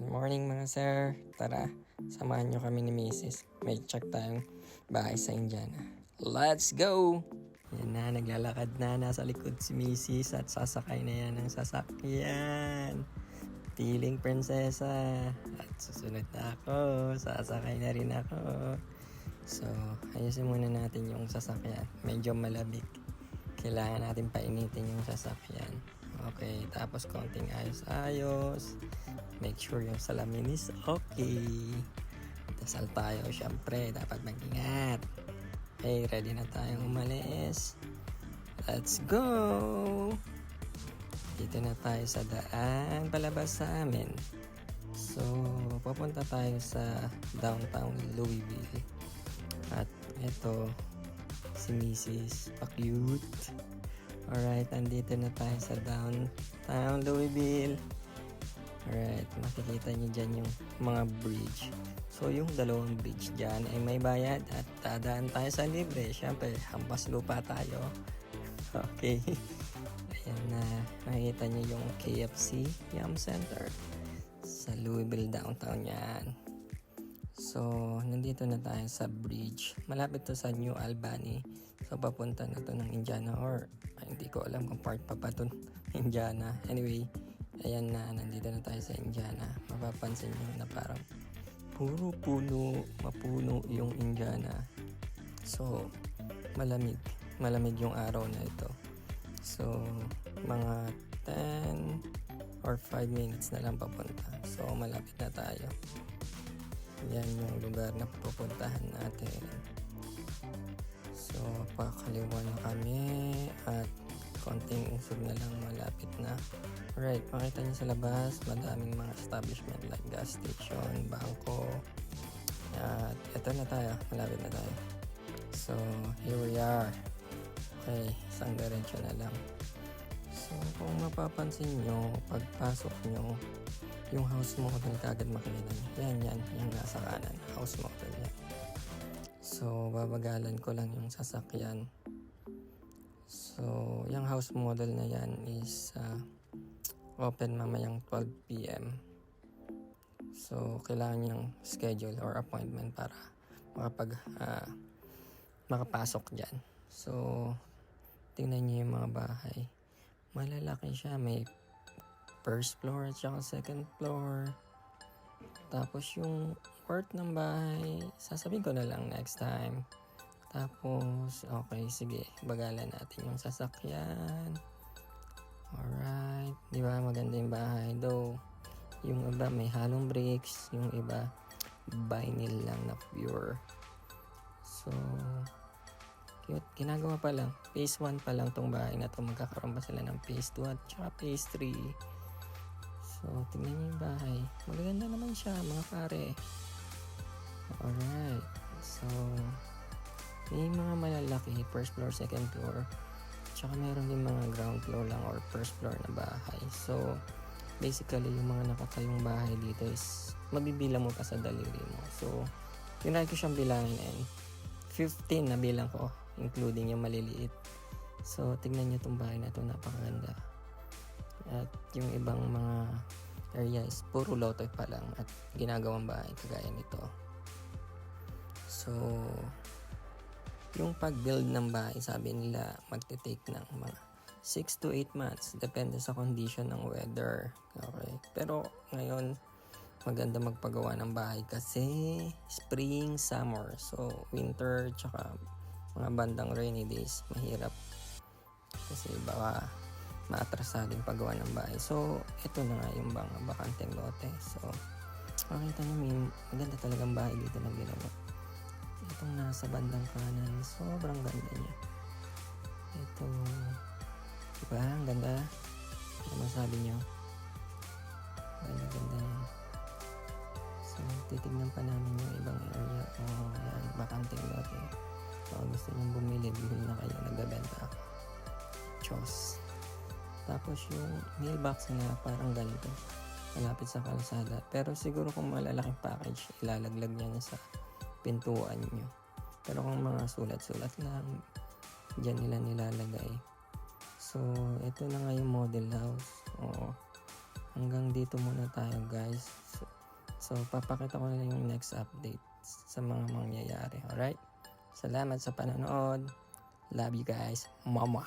Good morning mga sir. Tara, samahan nyo kami ni Mrs. May check tayong bahay sa Indiana. Let's go! Yan na, naglalakad na. Nasa likod si Mrs. at sasakay na yan ng sasakyan. Feeling prinsesa. At susunod na ako. Sasakay na rin ako. So, ayusin muna natin yung sasakyan. Medyo malamig. Kailangan natin painitin yung sasakyan. Okay, tapos konting ayos-ayos. Make sure yung salamin is okay. Dasal tayo, syempre. Dapat mag-ingat. Okay, ready na tayong umalis. Let's go! Dito na tayo sa daan palabas sa amin. So, pupunta tayo sa downtown Louisville. At ito, si Mrs. Pa-cute. Alright, andito na tayo sa downtown Louisville. Alright, makikita nyo dyan yung mga bridge. So, yung dalawang bridge dyan ay may bayad at dadaan tayo sa libre. Siyempre, hampas lupa tayo. Okay. Ayan na, nakikita nyo yung KFC Yum Center sa Louisville downtown yan. So, nandito na tayo sa bridge. Malapit to sa New Albany. So, papunta na to ng Indiana or hindi ko alam kung part pa to Indiana. Anyway, ayan na, nandito na tayo sa Indiana. Mapapansin nyo na parang puro puno, mapuno yung Indiana. So, malamig. Malamig yung araw na ito. So, mga 10 or 5 minutes na lang papunta. So, malapit na tayo. Yan yung lugar na pupuntahan natin. So, pakaliwa na kami at konting usog na lang, malapit na. Alright, makita niyo sa labas, madaming mga establishment like gas station, bangko. At eto na tayo, malapit na tayo. So, here we are. Okay, isang diretso na lang. So, kung mapapansin nyo, pagpasok nyo, yung house model kagad makikita nyo. Yan, yung nasa kanan. House model yan. So, babagalan ko lang yung sasakyan. So, yung house model na yan is open mamayang 12 p.m. So, kailangan yung schedule or appointment para makapasok dyan. So, tingnan nyo yung mga bahay. Malalaki siya. May first floor at saka second floor. Tapos yung worth ng bahay, sasabihin ko na lang next time. Tapos, okay, sige, bagalan natin yung sasakyan. Alright, di ba maganda yung bahay though. Yung iba may halong bricks, yung iba vinyl lang na pure. So, cute. Ginagawa pa lang. Phase 1 pa lang tong bahay na to. Magkakaroon pa sila ng phase 2 at saka phase 3. So, tingnan niyo yung bahay. Magaganda naman siya, mga pare. Alright. So, may mga malalaki, first floor, second floor. Tsaka meron din mga ground floor lang or first floor na bahay. So, basically, yung mga nakatayong bahay dito is mabibilang mo pa sa daliri mo. So, tinry ko siyang bilangin and 15 na bilang ko, including yung maliliit. So, tingnan niyo itong bahay na ito, napakaganda. At yung ibang mga area is puro lote pa lang at ginagawang bahay kagaya nito. So, yung pag-build ng bahay, sabi nila magte-take ng mga 6 to 8 months. Depende sa condition ng weather. Okay. Pero ngayon, maganda magpagawa ng bahay kasi spring, summer. So, winter, tsaka mga bandang rainy days, mahirap. Kasi baka maatrasado yung paggawa ng bahay. So, ito na nga yung mga bakanteng lote. So, makita nyo, may maganda talagang bahay dito na ginawa. Itong nasa bandang kanan, sobrang ganda niya. Ito, diba? Ang ganda. Ano masabi nyo? Ganda yan. So, titignan pa namin yung ibang area. Ayan, bakanteng lote. So, gusto nyo bumili na kayo, nagbabenta ako. Chos. Tapos yung mailbox na parang ganito, malapit sa kalsada. Pero siguro kung malalaking package, ilalaglag niya sa pintuan nyo. Pero kung mga sulat-sulat lang, dyan nila nilalagay. So, ito na nga yung model house. Oo. hanggang dito muna tayo guys. So papakita ko na lang yung next update sa mga mangyayari. Alright? Salamat sa panonood. Love you guys. Mama.